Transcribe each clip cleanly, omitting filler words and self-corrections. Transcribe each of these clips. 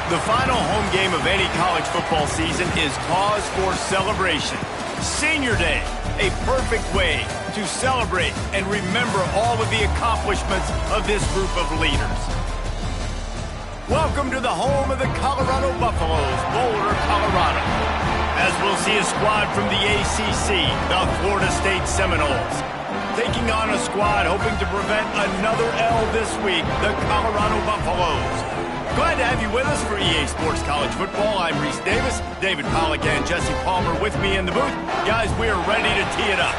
The final home game of any college football season is cause for celebration. Senior Day, a perfect way to celebrate and remember all of the accomplishments of this group of leaders. Welcome to the home of the Colorado Buffaloes, Boulder, Colorado. As we'll see a squad from the ACC, the Florida State Seminoles, taking on a squad hoping to prevent another L this week, the Colorado Buffaloes. Glad to have you with us for EA Sports College Football. I'm Reese Davis, David Pollack and Jesse Palmer with me in the booth. Guys, we are ready to tee it up.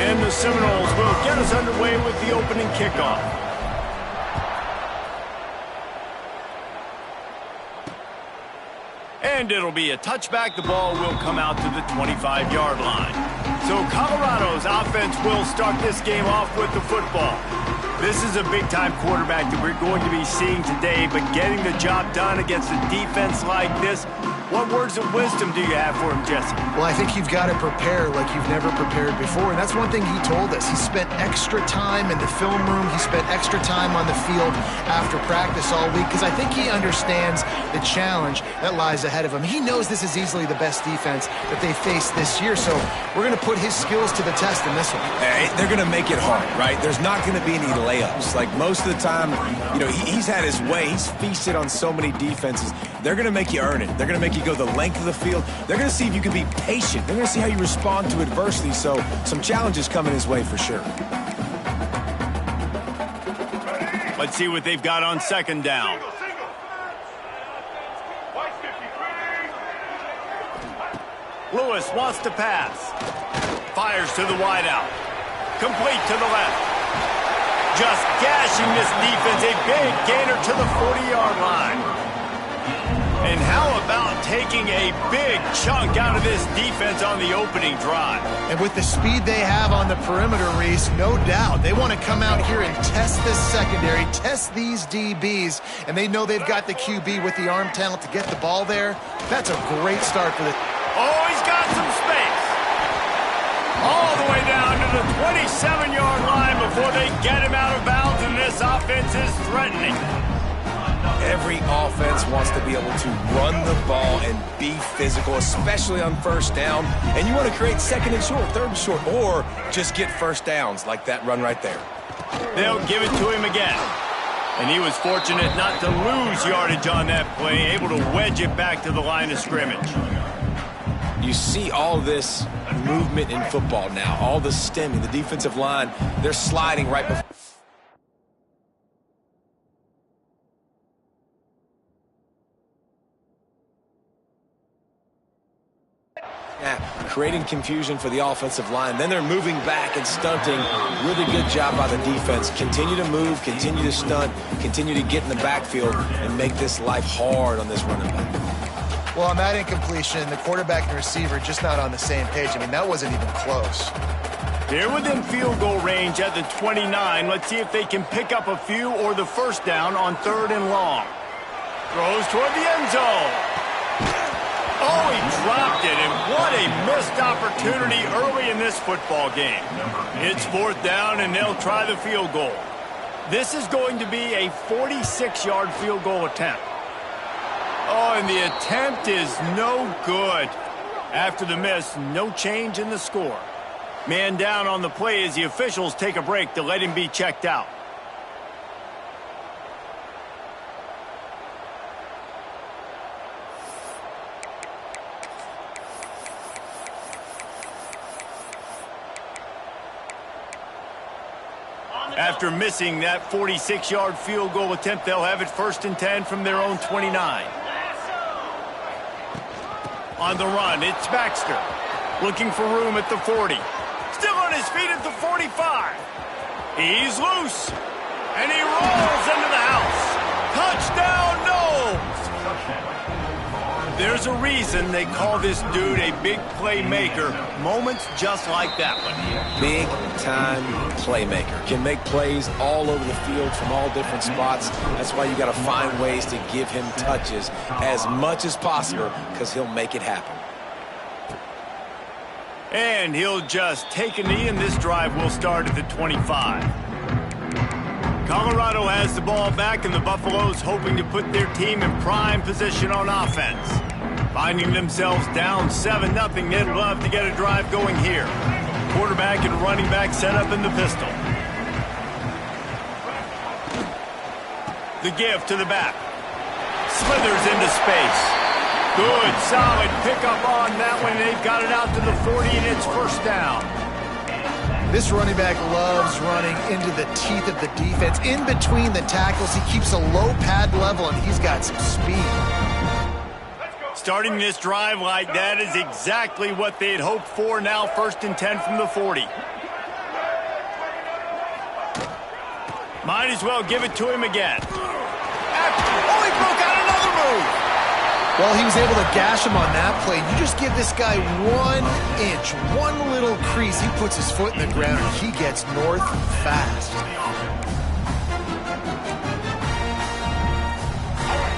And the Seminoles will get us underway with the opening kickoff. And it'll be a touchback. The ball will come out to the 25-yard line. So Colorado's offense will start this game off with the football. This is a big-time quarterback that we're going to be seeing today, but getting the job done against a defense like this, what words of wisdom do you have for him, Jesse? Well, I think you've got to prepare like you've never prepared before, and that's one thing he told us. He spent extra time in the film room. He spent extra time on the field after practice all week because I think he understands the challenge that lies ahead of him. He knows this is easily the best defense that they face this year, so we're going to put his skills to the test in this one. Hey, they're going to make it hard, right? There's not going to be any layups. Like most of the time, you know, he's had his way. He's feasted on so many defenses. They're going to make you earn it. They're going to make you go the length of the field. They're going to see if you can be patient. They're going to see how you respond to adversity. So some challenges coming his way for sure. Let's see what they've got on second down. Lewis wants to pass. Fires to the wideout. Complete to the left. Just gashing this defense. A big gainer to the 40-yard line. And how about taking a big chunk out of this defense on the opening drive? And with the speed they have on the perimeter, Reese, no doubt, they want to come out here and test this secondary, test these DBs, and they know they've got the QB with the arm talent to get the ball there. That's a great start for the... Oh, he's got some space. All the way down to the 27-yard line before they get him out of bounds, and this offense is threatening. Every offense wants to be able to run the ball and be physical, especially on first down. And you want to create second and short, third and short, or just get first downs like that run right there. They'll give it to him again. And he was fortunate not to lose yardage on that play, able to wedge it back to the line of scrimmage. You see all this movement in football now, all the stemming, the defensive line, they're sliding right before. Creating confusion for the offensive line. Then they're moving back and stunting. Really good job by the defense. Continue to move, continue to stunt, continue to get in the backfield and make this life hard on this running back. Well, on that incompletion, the quarterback and receiver just not on the same page. I mean, that wasn't even close. They're within field goal range at the 29. Let's see if they can pick up a few or the first down on third and long. Throws toward the end zone. Oh, he dropped it, and what a missed opportunity early in this football game. It's fourth down, and they'll try the field goal. This is going to be a 46-yard field goal attempt. Oh, and the attempt is no good. After the miss, no change in the score. Man down on the play as the officials take a break to let him be checked out. After missing that 46-yard field goal attempt, they'll have it first and 10 from their own 29. On the run, it's Baxter. Looking for room at the 40. Still on his feet at the 45. He's loose. And he rolls into the house. Touchdown, Noles! There's a reason they call this dude a big playmaker. Moments just like that one. Big-time playmaker. Can make plays all over the field from all different spots. That's why you got to find ways to give him touches as much as possible, because he'll make it happen. And he'll just take a knee, and this drive will start at the 25. Colorado has the ball back, and the Buffaloes hoping to put their team in prime position on offense. Finding themselves down 7-0, they'd love to get a drive going here. Quarterback and running back set up in the pistol. The give to the back. Slithers into space. Good, solid pickup on that one. They've got it out to the 40, and it's first down. This running back loves running into the teeth of the defense. In between the tackles, he keeps a low pad level, and he's got some speed. Starting this drive like that is exactly what they'd hoped for. Now 1st and 10 from the 40. Might as well give it to him again. Oh, he broke out another move. Well, he was able to gash him on that play. You just give this guy 1 inch, one little crease. He puts his foot in the ground, and he gets north fast.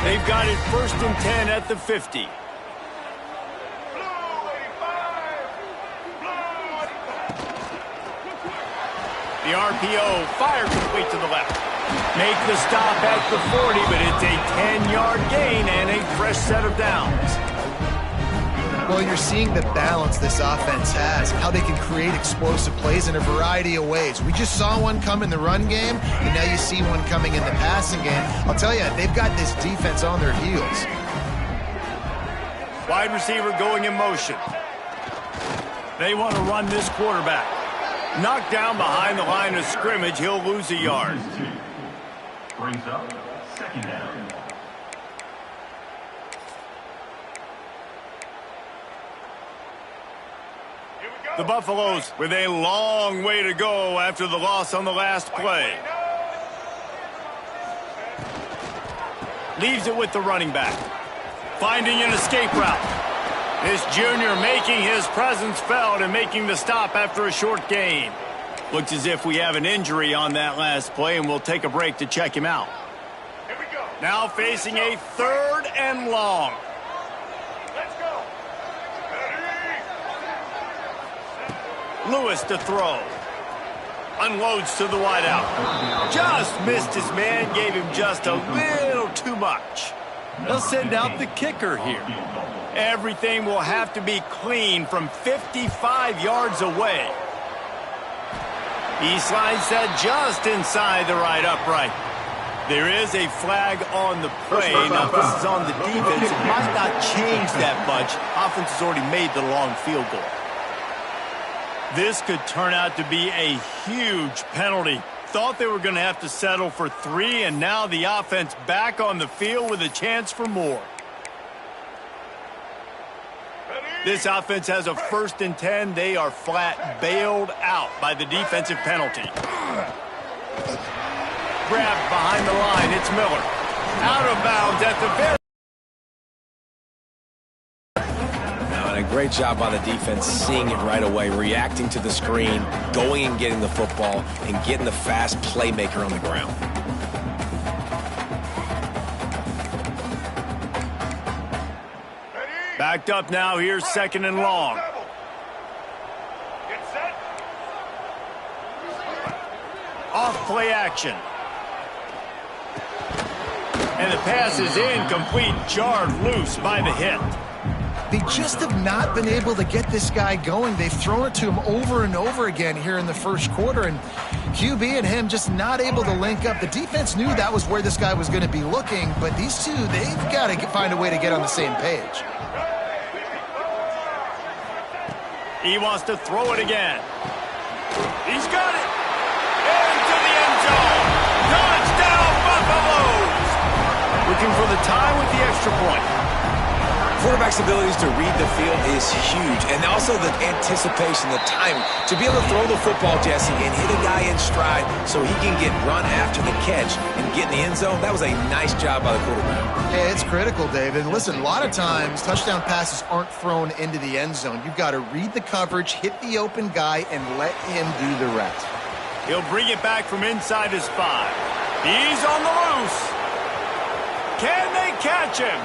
They've got it 1st and 10 at the 50. The RPO, fire complete to the left. Make the stop at the 40, but it's a 10-yard gain and a fresh set of downs. Well, you're seeing the balance this offense has, how they can create explosive plays in a variety of ways. We just saw one come in the run game, and now you see one coming in the passing game. I'll tell you, they've got this defense on their heels. Wide receiver going in motion. They want to run this quarterback. Knocked down behind the line of scrimmage, he'll lose a yard. Brings up 2nd down. The Buffaloes with a long way to go after the loss on the last play. Leaves it with the running back. Finding an escape route. This junior making his presence felt and making the stop after a short gain. Looks as if we have an injury on that last play, and we'll take a break to check him out. Here we go. Now facing a 3rd and long. Let's go. Lewis to throw. Unloads to the wideout. Just missed his man, gave him just a little too much. They'll send out the kicker here. Everything will have to be clean from 55 yards away. He slides that just inside the right upright. There is a flag on the play. Now, if this is on the defense, it might not change that much. Offense has already made the long field goal. This could turn out to be a huge penalty. Thought they were going to have to settle for 3, and now the offense back on the field with a chance for more. This offense has a 1st and 10. They are flat bailed out by the defensive penalty. Grabbed behind the line. It's Miller. Out of bounds at the very... And a great job by the defense seeing it right away, reacting to the screen, going and getting the football, and getting the fast playmaker on the ground. Backed up now. Here's 2nd and long. Get set. Off play action. And the pass is incomplete, jarred loose by the hit. They just have not been able to get this guy going. They've thrown it to him over and over again here in the 1st quarter, and QB and him just not able to link up. The defense knew that was where this guy was going to be looking, but these two, they've got to find a way to get on the same page. He wants to throw it again. He's got it. Into the end zone. Touchdown, Buffaloes. Looking for the tie with the extra point. quarterback's abilities to read the field is huge. And also the anticipation, the timing. To be able to throw the football, Jesse, and hit a guy in stride so he can get run after the catch and get in the end zone, that was a nice job by the quarterback. Yeah, it's critical, David. And listen, a lot of times touchdown passes aren't thrown into the end zone. You've got to read the coverage, hit the open guy, and let him do the rest. He'll bring it back from inside his 5. He's on the loose. Can they catch him?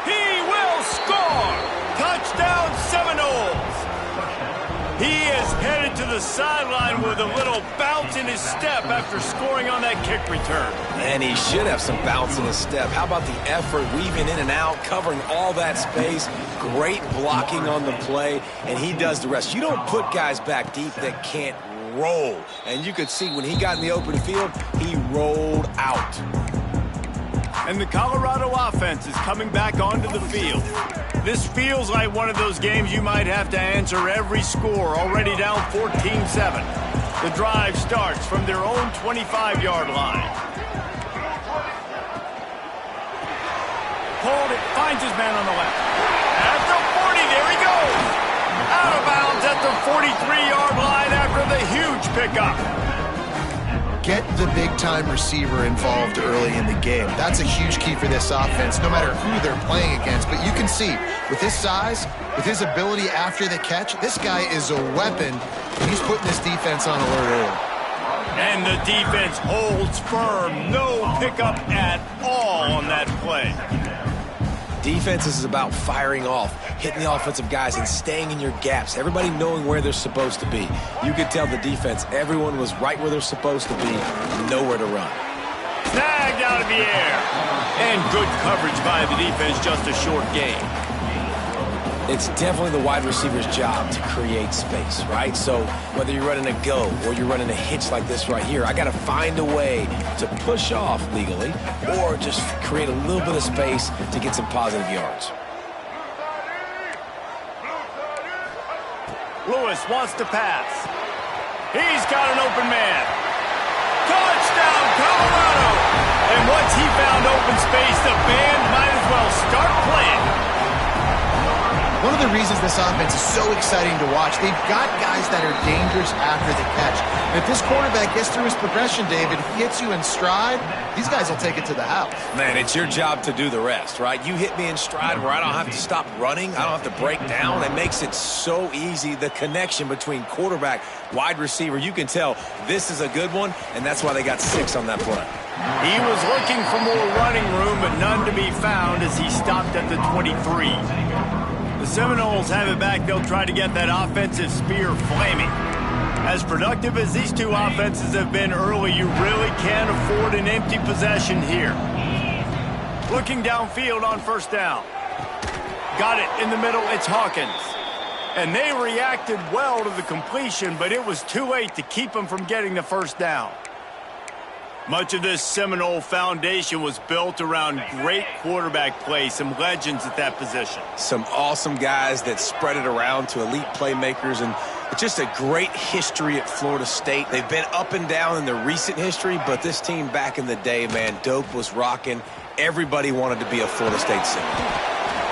He will score! Touchdown Seminoles! He is headed to the sideline with a little bounce in his step after scoring on that kick return. And he should have some bounce in his step. How about the effort, weaving in and out, covering all that space, great blocking on the play, and he does the rest. You don't put guys back deep that can't roll. And you could see when he got in the open field, he rolled out. And the Colorado offense is coming back onto the field. This feels like one of those games you might have to answer every score, already down 14-7. The drive starts from their own 25-yard line. Hold it, finds his man on the left. At the 40, there he goes. Out of bounds at the 43-yard line after the huge pickup. Get the big-time receiver involved early in the game. That's a huge key for this offense, no matter who they're playing against. But you can see, with his size, with his ability after the catch, this guy is a weapon. He's putting this defense on alert early. And the defense holds firm. No pickup at all on that play. Defense is about firing off, hitting the offensive guys, and staying in your gaps. Everybody knowing where they're supposed to be. You could tell the defense, everyone was right where they're supposed to be, nowhere to run. Snagged out of the air. And good coverage by the defense, just a short gain. It's definitely the wide receiver's job to create space, right? So whether you're running a go or you're running a hitch like this right here, I got to find a way to push off legally or just create a little bit of space to get some positive yards. Lewis wants to pass. He's got an open man. Touchdown, Colorado! And once he found open space, the band might as well start playing. One of the reasons this offense is so exciting to watch, they've got guys that are dangerous after the catch. And if this quarterback gets through his progression, David, he hits you in stride, these guys will take it to the house. Man, it's your job to do the rest, right? You hit me in stride where I don't have to stop running. I don't have to break down. It makes it so easy. The connection between quarterback, wide receiver, you can tell this is a good one, and that's why they got 6 on that play. He was looking for more running room, but none to be found as he stopped at the 23. The Seminoles have it back. They'll try to get that offensive spear flaming. As productive as these two offenses have been early, you really can't afford an empty possession here. Looking downfield on first down. Got it in the middle. It's Hawkins. And they reacted well to the completion, but it was too late to keep them from getting the first down. Much of this Seminole foundation was built around great quarterback play, some legends at that position. Some awesome guys that spread it around to elite playmakers, and just a great history at Florida State. They've been up and down in the recent history, but this team back in the day, man, Doak was rocking. Everybody wanted to be a Florida State Seminole.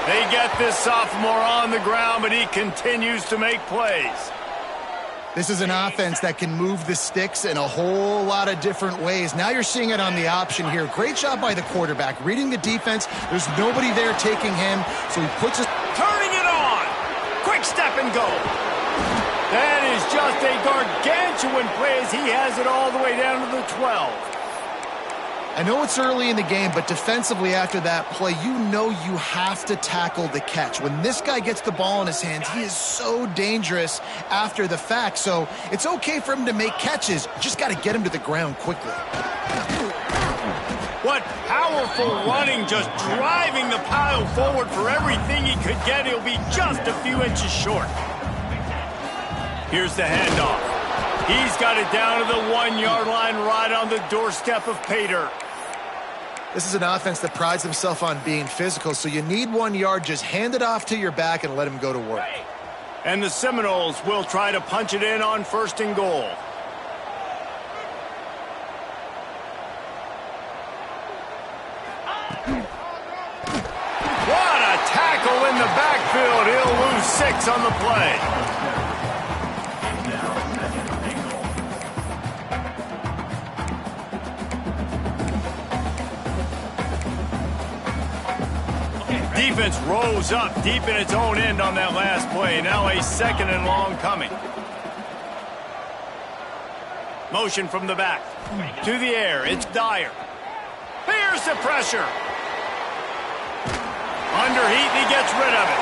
They get this sophomore on the ground, but he continues to make plays. This is an offense that can move the sticks in a whole lot of different ways. Now you're seeing it on the option here. Great job by the quarterback. Reading the defense. There's nobody there taking him, so he puts his... Turning it on! Quick step and go. That is just a gargantuan play as he has it all the way down to the 12. I know it's early in the game, but defensively after that play, you know you have to tackle the catch. When this guy gets the ball in his hands, he is so dangerous after the fact. So it's okay for him to make catches. You just got to get him to the ground quickly. What powerful running, just driving the pile forward for everything he could get. He'll be just a few inches short. Here's the handoff. He's got it down to the 1-yard line right on the doorstep of Pater. This is an offense that prides himself on being physical, so you need 1 yard. Just hand it off to your back and let him go to work. And the Seminoles will try to punch it in on 1st and goal. What a tackle in the backfield. He'll lose 6 on the play. Defense rose up deep in its own end on that last play. Now a 2nd and long coming. Motion from the back. To the air. It's Dyer. Here's the pressure. Under heat, he gets rid of it.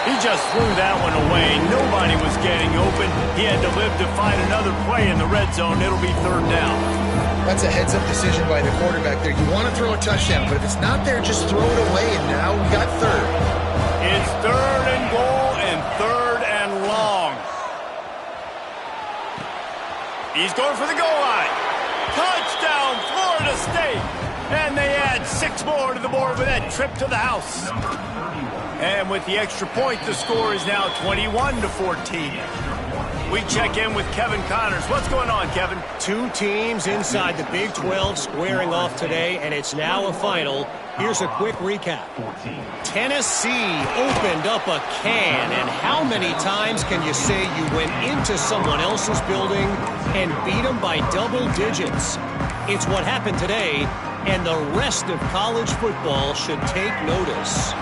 He just threw that one away. Nobody was getting open. He had to live to find another play in the red zone. It'll be 3rd down. That's a heads-up decision by the quarterback there. You want to throw a touchdown, but if it's not there, just throw it away, and now we got 3rd. It's 3rd and goal and 3rd and long. He's going for the goal line. Touchdown, Florida State. And they add 6 more to the board with that trip to the house. And with the extra point, the score is now 21-14. We check in with Kevin Connors. What's going on, Kevin? 2 teams inside the Big 12 squaring off today, and it's now a final. Here's a quick recap. Tennessee opened up a can, and how many times can you say you went into someone else's building and beat them by double digits? It's what happened today, and the rest of college football should take notice.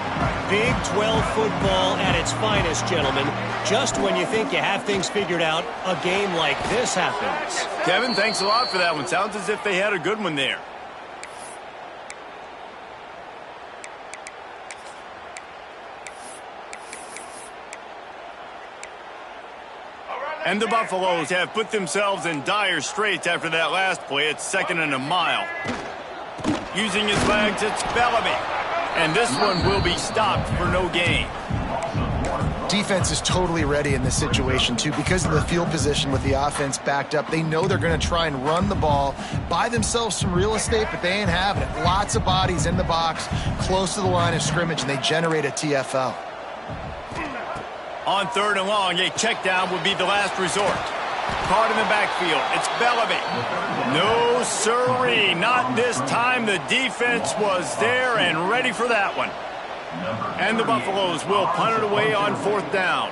Big 12 football at its finest, gentlemen. Just when you think you have things figured out, a game like this happens. Kevin, thanks a lot for that one. Sounds as if they had a good one there. And the Buffaloes have put themselves in dire straits after that last play. It's 2nd and a mile. Using his legs, it's Bellamy. And this one will be stopped for no gain. Defense is totally ready in this situation, too, because of the field position with the offense backed up. They know they're going to try and run the ball, buy themselves some real estate, but they ain't having it. Lots of bodies in the box, close to the line of scrimmage, and they generate a TFL. On 3rd and long, a check down would be the last resort. Caught in the backfield. It's Bellamy. No sirree. Not this time. The defense was there and ready for that one. And the Buffaloes will punt it away on 4th down.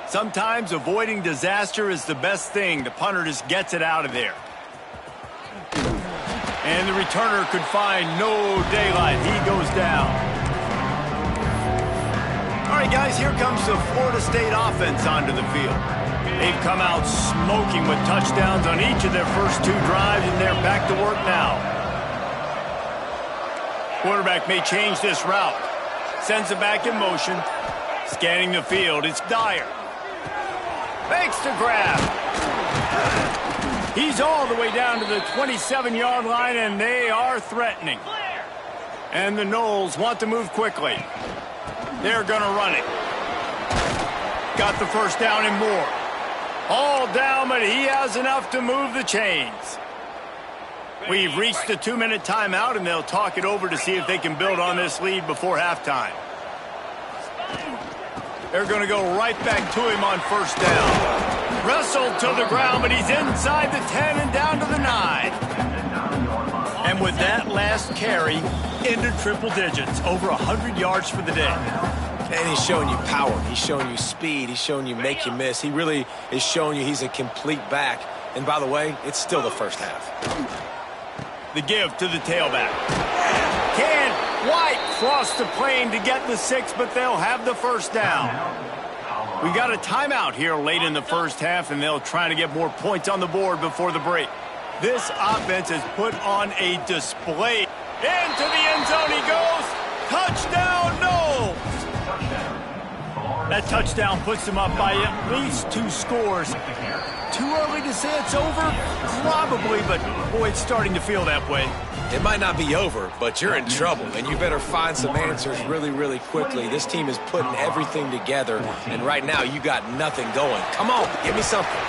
Sometimes avoiding disaster is the best thing. The punter just gets it out of there. And the returner could find no daylight. He goes down. All right, guys, here comes the Florida State offense onto the field. They've come out smoking with touchdowns on each of their first 2 drives, and they're back to work now. Quarterback may change this route. Sends it back in motion. Scanning the field, it's Dyer. Fakes to grab. He's all the way down to the 27-yard line, and they are threatening. And the Noles want to move quickly. They're going to run it. Got the first down and more. All down, but he has enough to move the chains. We've reached the 2-minute timeout, and they'll talk it over to see if they can build on this lead before halftime. They're going to go right back to him on 1st down. Wrestled to the ground, but he's inside the 10 and down to the 9. And with that last carry, into triple digits, over 100 yards for the day. And he's showing you power. He's showing you speed. He's showing you make you miss. He really is showing you he's a complete back. And by the way, it's still the first half. The give to the tailback. Can White cross the plane to get the 6, but they'll have the first down. We got a timeout here late in the first half, and they'll try to get more points on the board before the break. This offense has put on a display. Into the end zone he goes. Touchdown, Noles! That touchdown puts them up by at least 2 scores. Too early to say it's over? Probably, but boy, it's starting to feel that way. It might not be over, but you're in trouble, and you better find some answers really, really quickly. This team is putting everything together, and right now you got nothing going. Come on, give me something.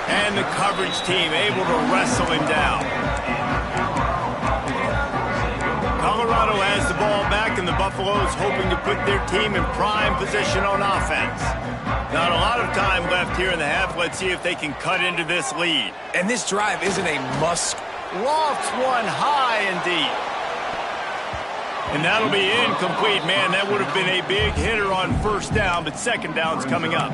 And the coverage team able to wrestle him down. Colorado has the ball back, and the Buffaloes hoping to put their team in prime position on offense. Not a lot of time left here in the half. Let's see if they can cut into this lead. And this drive isn't a must. Lofts one high and deep. And that'll be incomplete. Man, that would have been a big hitter on first down, but second down's coming up.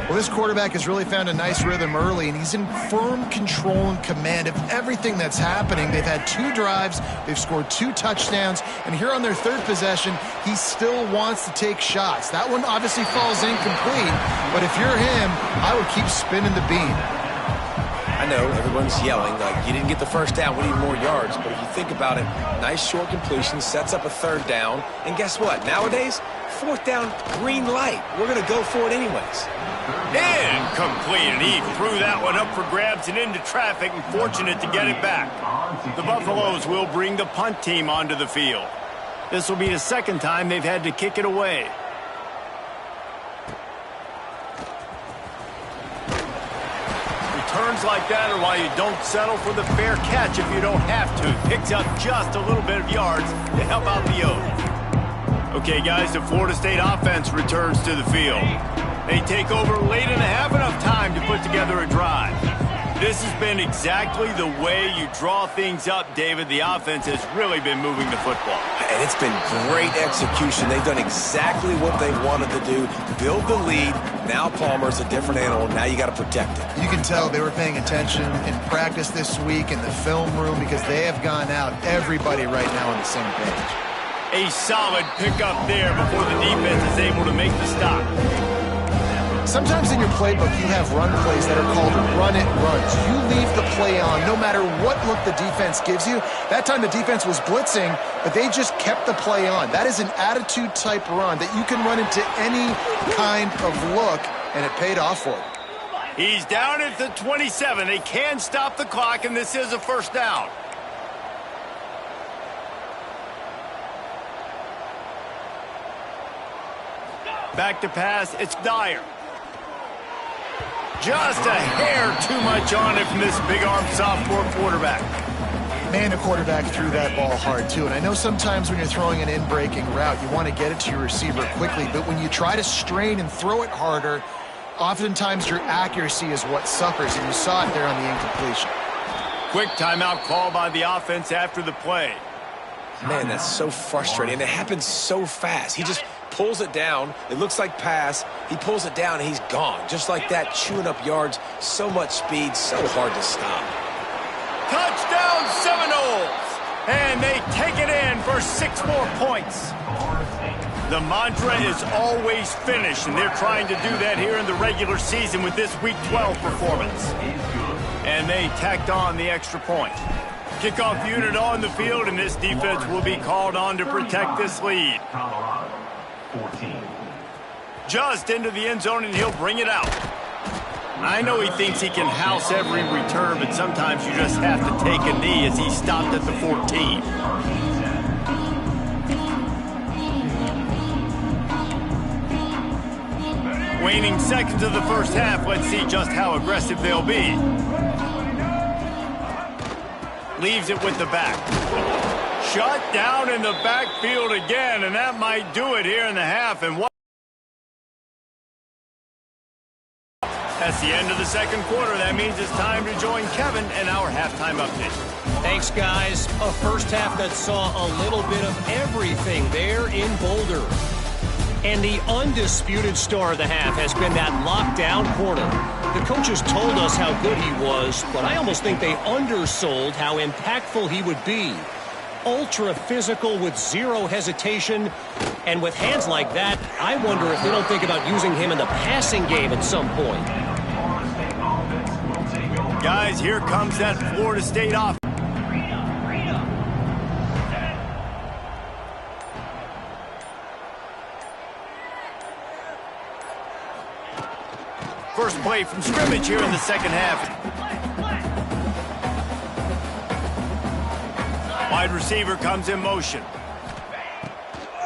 Well, this quarterback has really found a nice rhythm early, and he's in firm control and command of everything that's happening. They've had 2 drives, they've scored 2 touchdowns, and here on their 3rd possession, he still wants to take shots. That one obviously falls incomplete, but if you're him, I would keep spinning the beam. I know everyone's yelling like you didn't get the first down, we need more yards. But if you think about it, nice short completion, sets up a 3rd down. And guess what? Nowadays, 4th down, green light. We're going to go for it anyways. Incomplete, and he threw that one up for grabs and into traffic, and fortunate to get it back. The Buffaloes will bring the punt team onto the field. This will be the 2nd time they've had to kick it away. Returns like that are why you don't settle for the fair catch if you don't have to. Picks up just a little bit of yards to help out the O's. Okay, guys, the Florida State offense returns to the field. They take over late and have enough time to put together a drive. This has been exactly the way you draw things up, David. The offense has really been moving the football. And it's been great execution. They've done exactly what they wanted to do. Build the lead. Now Palmer's a different animal. Now you got to protect it. You can tell they were paying attention in practice this week in the film room because they have gone out, everybody right now on the same page. A solid pickup there before the defense is able to make the stop. Sometimes in your playbook, you have run plays that are called run-it runs. You leave the play on no matter what look the defense gives you. That time the defense was blitzing, but they just kept the play on. That is an attitude-type run that you can run into any kind of look, and it paid off for them. He's down at the 27. They can stop the clock, and this is a 1st down. Back to pass, it's Dyer. Just a hair too much on it from this big-arm sophomore quarterback. Man, the quarterback threw that ball hard, too. And I know sometimes when you're throwing an in-breaking route, you want to get it to your receiver quickly. But when you try to strain and throw it harder, oftentimes your accuracy is what suffers. And you saw it there on the incompletion. Quick timeout call by the offense after the play. Man, that's so frustrating. And it happens so fast. He just pulls it down. It looks like pass. He pulls it down, and he's gone. Just like that, chewing up yards. So much speed, so hard to stop. Touchdown Seminoles! And they take it in for 6 more points. The mantra is always finish, and they're trying to do that here in the regular season with this Week 12 performance. And they tacked on the extra point. Kickoff unit on the field, and this defense will be called on to protect this lead. 14. Just into the end zone, and he'll bring it out. I know he thinks he can house every return, but sometimes you just have to take a knee as he stopped at the 14. Waning seconds of the first half. Let's see just how aggressive they'll be. Leaves it with the back. Shut down in the backfield again, and that might do it here in the half. And what? That's the end of the 2nd quarter. That means it's time to join Kevin in our halftime update. Thanks, guys. A first half that saw a little bit of everything there in Boulder. And the undisputed star of the half has been that lockdown corner. The coaches told us how good he was, but I almost think they undersold how impactful he would be. Ultra physical with zero hesitation, and with hands like that, I wonder if they don't think about using him in the passing game at some point. Guys, here comes that Florida State offense. First play from scrimmage here in the 2nd half. Wide receiver comes in motion.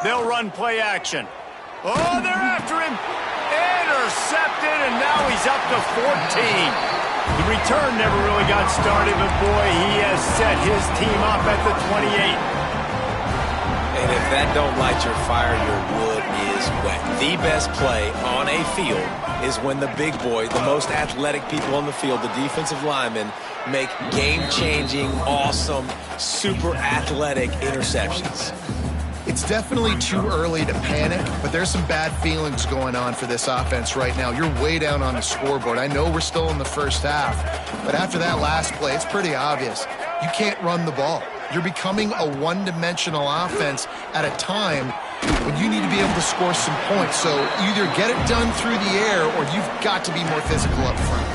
They'll run play action. Oh, they're after him. Intercepted, and now he's up to 14. The return never really got started, but boy, he has set his team up at the 28. And if that don't light your fire, your wood is wet. The best play on a field is when the big boy, the most athletic people on the field, the defensive linemen, make game-changing, awesome, super athletic interceptions. It's definitely too early to panic, but there's some bad feelings going on for this offense right now. You're way down on the scoreboard. I know we're still in the first half, but after that last play, it's pretty obvious. You can't run the ball. You're becoming a one-dimensional offense at a time when you need to be able to score some points. So either get it done through the air or you've got to be more physical up front.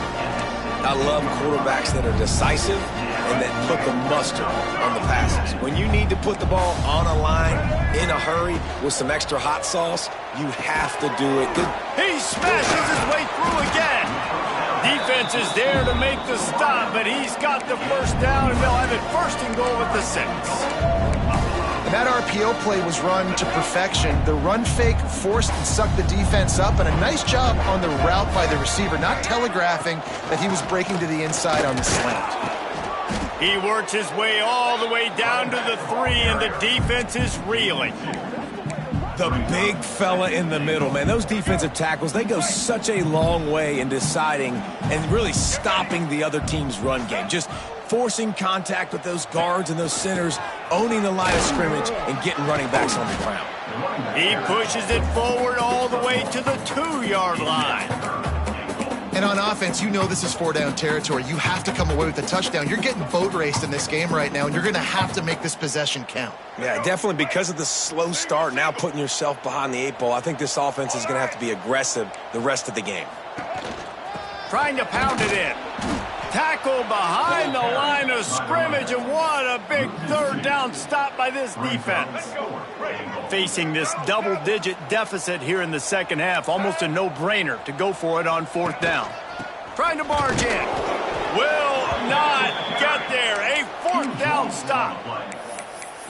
I love quarterbacks that are decisive and that put the mustard on the passes. When you need to put the ball on a line in a hurry with some extra hot sauce, you have to do it. He smashes his way through again. Defense is there to make the stop, but he's got the first down, and they'll have it first and goal at the 6. And that RPO play was run to perfection. The run fake forced and sucked the defense up, and a nice job on the route by the receiver, not telegraphing that he was breaking to the inside on the slant. He works his way all the way down to the 3, and the defense is reeling. The big fella in the middle, man. Those defensive tackles, they go such a long way in deciding and really stopping the other team's run game. Just forcing contact with those guards and those centers, owning the line of scrimmage, and getting running backs on the ground. He pushes it forward all the way to the 2-yard line. And on offense, you know this is 4-down territory. You have to come away with a touchdown. You're getting boat raced in this game right now, and you're going to have to make this possession count. Yeah, definitely because of the slow start, now putting yourself behind the 8 ball, I think this offense is going to have to be aggressive the rest of the game. Trying to pound it in. Tackle behind the line of scrimmage, and what a big 3rd down stop by this defense. Facing this double-digit deficit here in the second half, almost a no-brainer to go for it on 4th down. Trying to barge in. Will not get there. A 4th down stop.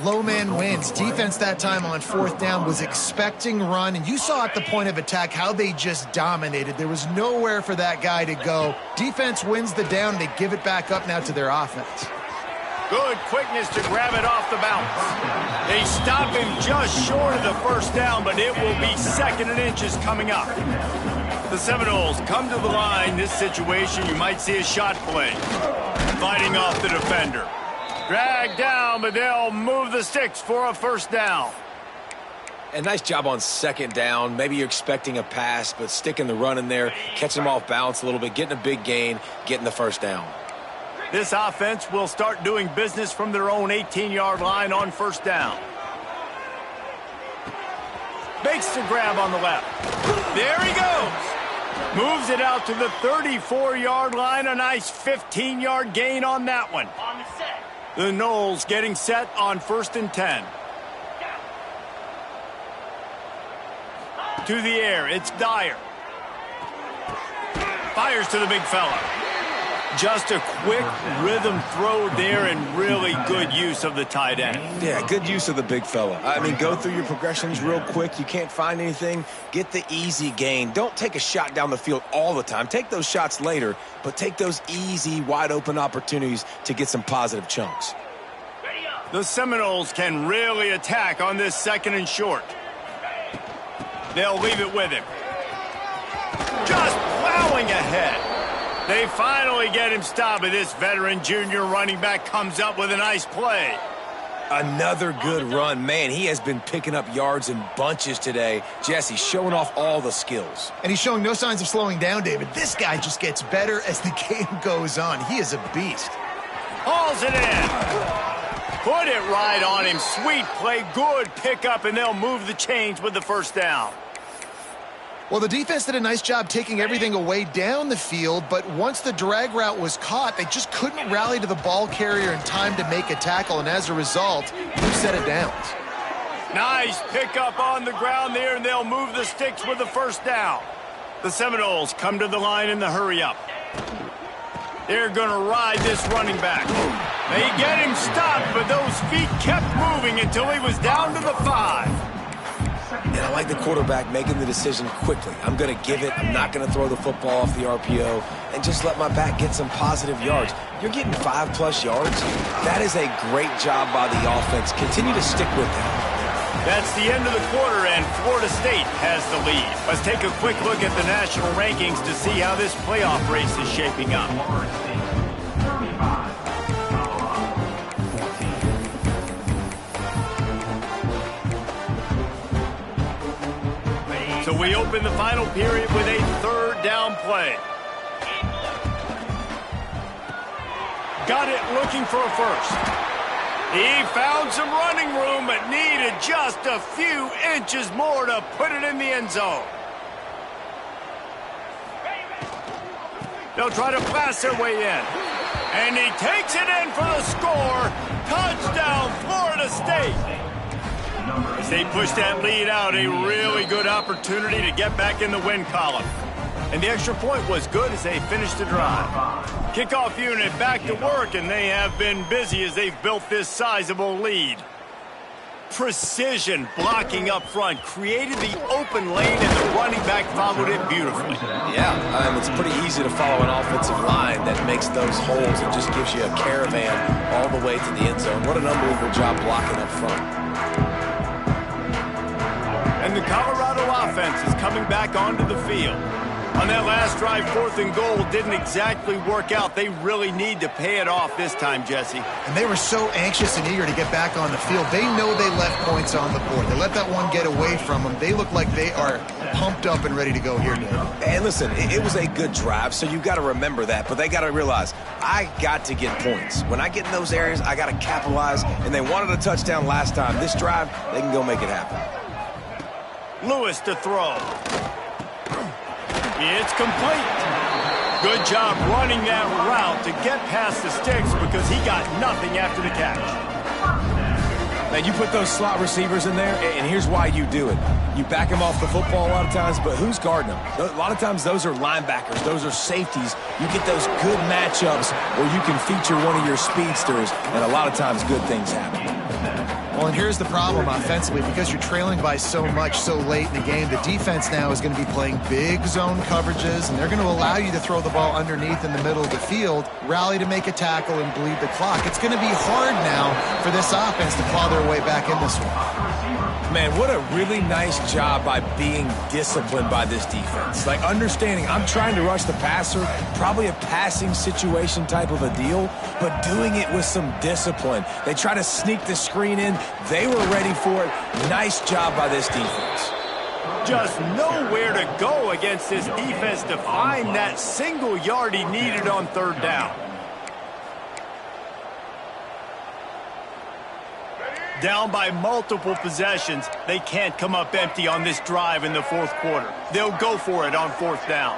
Low man wins. Defense that time on 4th down was expecting run, and you saw at the point of attack how they just dominated. There was nowhere for that guy to go. Defense wins the down. They give it back up now to their offense. Good quickness to grab it off the bounce. They stop him just short of the 1st down, but it will be 2nd and inches coming up. The Seminoles come to the line. This situation, you might see a shot play. Fighting off the defender. Dragged down, but they'll move the sticks for a 1st down. And nice job on 2nd down. Maybe you're expecting a pass, but sticking the run in there, catching them off balance a little bit, getting a big gain, getting the 1st down. This offense will start doing business from their own 18-yard line on 1st down. Makes the grab on the left. There he goes. Moves it out to the 34-yard line. A nice 15-yard gain on that one. The Noles getting set on 1st and 10. To the air, it's Dyer. Fires to the big fella. Just a quick rhythm throw there and really good use of the tight end. Yeah, good use of the big fella. I mean, go through your progressions real quick. You can't find anything. Get the easy gain. Don't take a shot down the field all the time. Take those shots later, but take those easy, wide-open opportunities to get some positive chunks. The Seminoles can really attack on this 2nd and short. They'll leave it with him. Just plowing ahead. They finally get him stopped, but this veteran junior running back comes up with a nice play. Another good run. Man, he has been picking up yards in bunches today. Jesse showing off all the skills. And he's showing no signs of slowing down, David. This guy just gets better as the game goes on. He is a beast. Hauls it in. Put it right on him. Sweet play, good pickup, and they'll move the chains with the 1st down. Well, the defense did a nice job taking everything away down the field, but once the drag route was caught, they just couldn't rally to the ball carrier in time to make a tackle, and as a result, new set of downs. Nice pickup on the ground there, and they'll move the sticks with the 1st down. The Seminoles come to the line in the hurry-up. They're going to ride this running back. They get him stopped, but those feet kept moving until he was down to the 5. And I like the quarterback making the decision quickly. I'm going to give it. I'm not going to throw the football off the RPO and just let my back get some positive yards. You're getting 5+ yards. That is a great job by the offense. Continue to stick with that. That's the end of the quarter, and Florida State has the lead. Let's take a quick look at the national rankings to see how this playoff race is shaping up. So we open the final period with a third down play. Got it looking for a first. He found some running room, but needed just a few inches more to put it in the end zone. They'll try to blast their way in. And he takes it in for the score. Touchdown, Florida State. As they push that lead out, a really good opportunity to get back in the win column. And the extra point was good as they finished the drive. Kickoff unit back to work, and they have been busy as they've built this sizable lead. Precision blocking up front created the open lane, and the running back followed it beautifully. Yeah, it's pretty easy to follow an offensive line that makes those holes and just gives you a caravan all the way to the end zone. What an unbelievable job blocking up front. And the Colorado offense is coming back onto the field. On that last drive, 4th and goal didn't exactly work out. They really need to pay it off this time, Jesse. And they were so anxious and eager to get back on the field. They know they left points on the board. They let that one get away from them. They look like they are pumped up and ready to go here, Dave. And listen, it was a good drive, so you got to remember that. But they got to realize, I got to get points. When I get in those areas, I got to capitalize. And they wanted a touchdown last time. This drive, they can go make it happen. Lewis to throw. It's complete. Good job running that route to get past the sticks because he got nothing after the catch. Man, you put those slot receivers in there, and here's why you do it. You back them off the football a lot of times, but who's guarding them? A lot of times those are linebackers. Those are safeties. You get those good matchups where you can feature one of your speedsters, and a lot of times good things happen. Well, and here's the problem offensively. Because you're trailing by so much so late in the game, the defense now is going to be playing big zone coverages, and they're going to allow you to throw the ball underneath in the middle of the field, rally to make a tackle, and bleed the clock. It's going to be hard now for this offense to claw their way back in this one. Man, what a really nice job by being disciplined by this defense. Like, understanding I'm trying to rush the passer, probably a passing situation type of a deal, but doing it with some discipline. They try to sneak the screen in. They were ready for it. Nice job by this defense. Just nowhere to go against this defense to find that single yard he needed on 3rd down. Down by multiple possessions, they can't come up empty on this drive in the 4th quarter. They'll go for it on 4th down.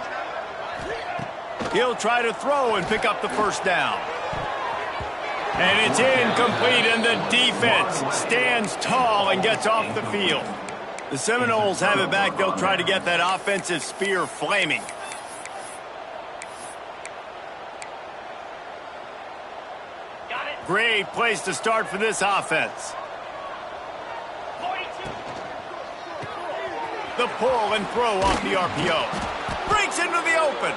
He'll try to throw and pick up the 1st down. And it's incomplete, and the defense stands tall and gets off the field. The Seminoles have it back. They'll try to get that offensive spear flaming. Great place to start for this offense. The pull and throw off the RPO. Breaks into the open.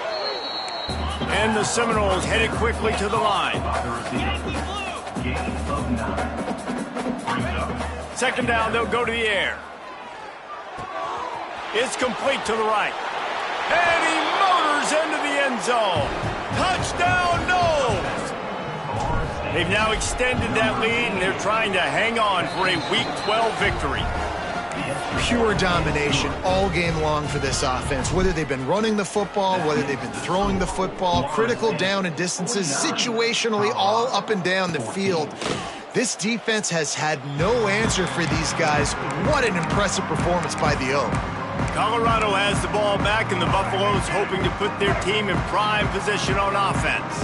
And the Seminoles headed quickly to the line. 2nd down, they'll go to the air. It's complete to the right. And he motors into the end zone. Touchdown, Noles! They've now extended that lead, and they're trying to hang on for a Week 12 victory. Pure domination all game long for this offense. Whether they've been running the football, whether they've been throwing the football, critical down and distances, situationally all up and down the field. This defense has had no answer for these guys. What an impressive performance by the O. Colorado has the ball back, and the Buffaloes hoping to put their team in prime position on offense.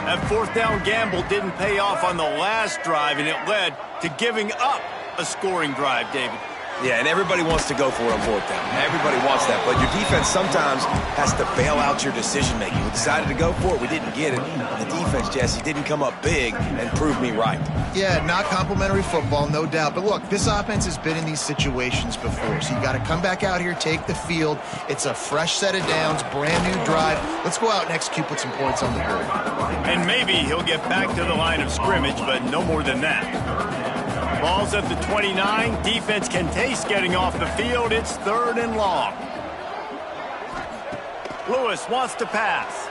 That 4th down gamble didn't pay off on the last drive, and it led to giving up a scoring drive, David. Yeah, and everybody wants to go for it on 4th down. Everybody wants that, but your defense sometimes has to bail out your decision-making. We decided to go for it, we didn't get it. And the defense, Jesse, didn't come up big and prove me right. Yeah, not complimentary football, no doubt. But look, this offense has been in these situations before, so you got to come back out here, take the field. It's a fresh set of downs, brand new drive. Let's go out and execute, put some points on the board. And maybe he'll get back to the line of scrimmage, but no more than that. Ball's at the 29. Defense can taste getting off the field. It's 3rd and long. Lewis wants to pass.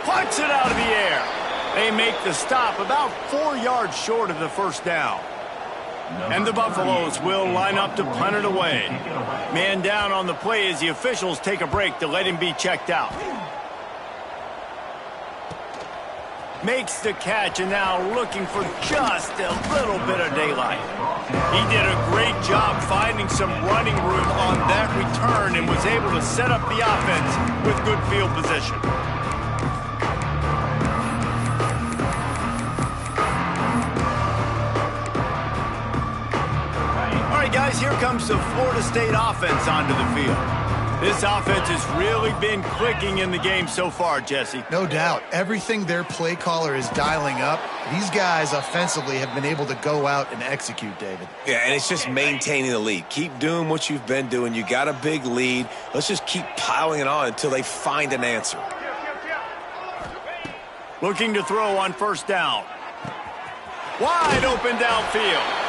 Punts it out of the air. They make the stop about 4 yards short of the 1st down. And the Buffaloes will line up to punt it away. Man down on the play as the officials take a break to let him be checked out. Makes the catch and now looking for just a little bit of daylight. He did a great job finding some running room on that return and was able to set up the offense with good field position. All right, guys, here comes the Florida State offense onto the field. This offense has really been clicking in the game so far, Jesse. No doubt. Everything their play caller is dialing up, these guys offensively have been able to go out and execute, David. Yeah, and it's just maintaining the lead. Keep doing what you've been doing. You got a big lead. Let's just keep piling it on until they find an answer. Looking to throw on first down. Wide open downfield.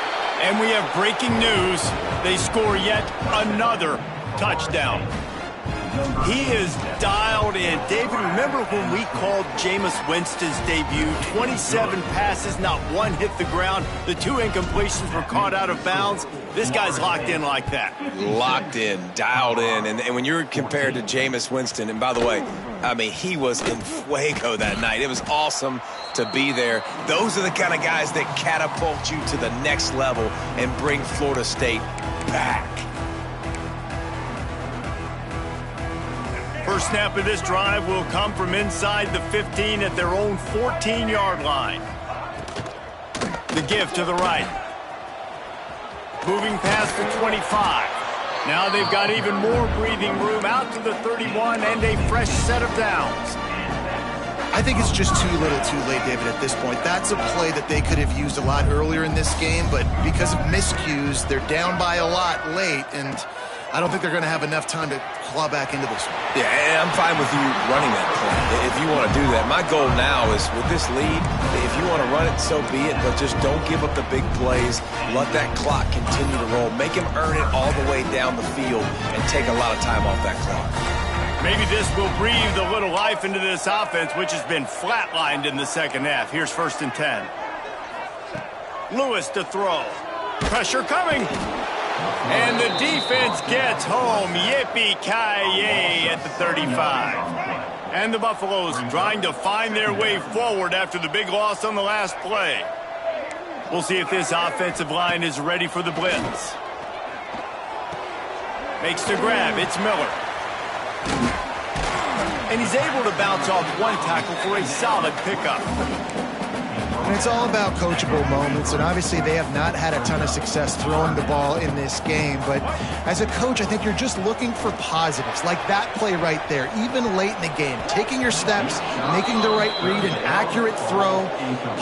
And we have breaking news. They score yet another touchdown. He is dialed in. David, remember when we called Jameis Winston's debut? 27 passes, not one hit the ground. The 2 incompletions were caught out of bounds. This guy's locked in like that. Locked in, dialed in. And when you're compared to Jameis Winston, and by the way, I mean, he was in fuego that night. It was awesome to be there. Those are the kind of guys that catapult you to the next level and bring Florida State back. First snap of this drive will come from inside the 15 at their own 14-yard line. The give to the right. Moving past the 25. Now they've got even more breathing room out to the 31 and a fresh set of downs. I think it's just too little too late, David, at this point. That's a play that they could have used a lot earlier in this game, but because of miscues, they're down by a lot late, and I don't think they're going to have enough time to claw back into this one. Yeah, and I'm fine with you running that play if you want to do that. My goal now is with this lead, if you want to run it, so be it, but just don't give up the big plays. Let that clock continue to roll. Make him earn it all the way down the field and take a lot of time off that clock. Maybe this will breathe a little life into this offense, which has been flatlined in the second half. Here's 1st and 10. Lewis to throw. Pressure coming. And the defense gets home. Yippee-ki-yay at the 35. And the Buffaloes trying to find their way forward after the big loss on the last play. We'll see if this offensive line is ready for the blitz. Makes the grab. It's Miller. And he's able to bounce off one tackle for a solid pickup. And it's all about coachable moments, and obviously they have not had a ton of success throwing the ball in this game, but as a coach, I think you're just looking for positives, like that play right there, even late in the game, taking your steps, making the right read, an accurate throw,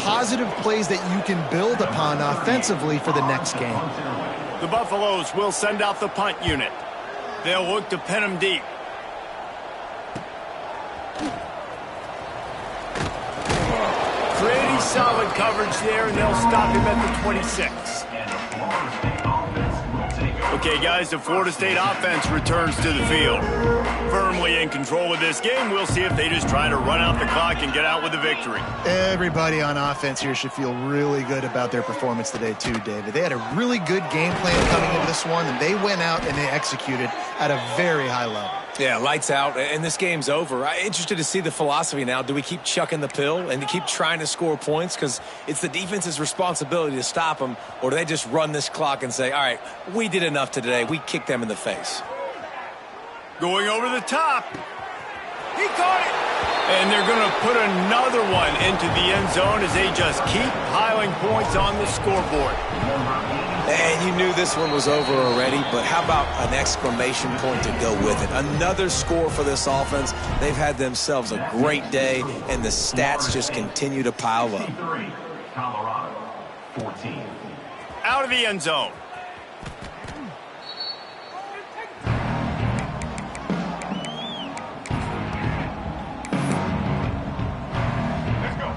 positive plays that you can build upon offensively for the next game. The Buffaloes will send out the punt unit. They'll look to pin him deep. Pretty solid coverage there, and they'll stop him at the 26. Okay, guys, the Florida State offense returns to the field. Firmly in control of this game. We'll see if they just try to run out the clock and get out with a victory. Everybody on offense here should feel really good about their performance today too, David. They had a really good game plan coming into this one, and they went out and they executed at a very high level. Yeah, lights out, and this game's over. I'm interested to see the philosophy now. Do we keep chucking the pill and keep trying to score points because it's the defense's responsibility to stop them, or do they just run this clock and say, all right, we did enough today. We kicked them in the face. Going over the top. He caught it. And they're going to put another one into the end zone as they just keep piling points on the scoreboard. And you knew this one was over already, but how about an exclamation point to go with it? Another score for this offense. They've had themselves a great day, and the stats just continue to pile up. Colorado, 14. Out of the end zone.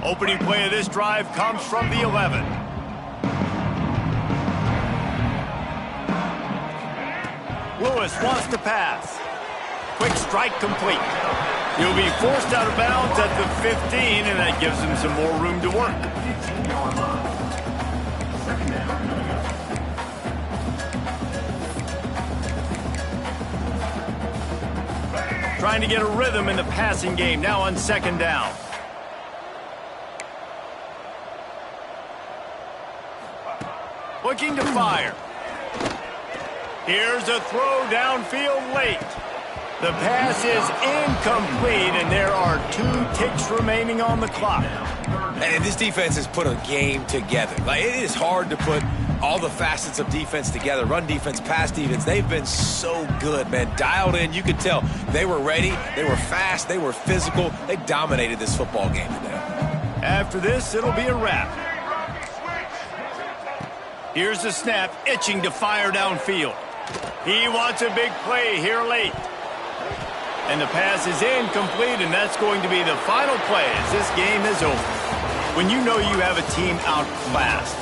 Opening play of this drive comes from the 11. Lewis wants to pass. Quick strike complete. He'll be forced out of bounds at the 15, and that gives him some more room to work. trying to get a rhythm in the passing game now on second down. Looking to fire. Here's a throw downfield late. The pass is incomplete, and there are 2 ticks remaining on the clock. And this defense has put a game together. Like, it is hard to put all the facets of defense together. Run defense, pass defense. They've been so good, man. Dialed in. You could tell they were ready. They were fast. They were physical. They dominated this football game today. After this, it'll be a wrap. Here's the snap, itching to fire downfield. He wants a big play here late. And the pass is incomplete, and that's going to be the final play as this game is over. When you know you have a team outclassed,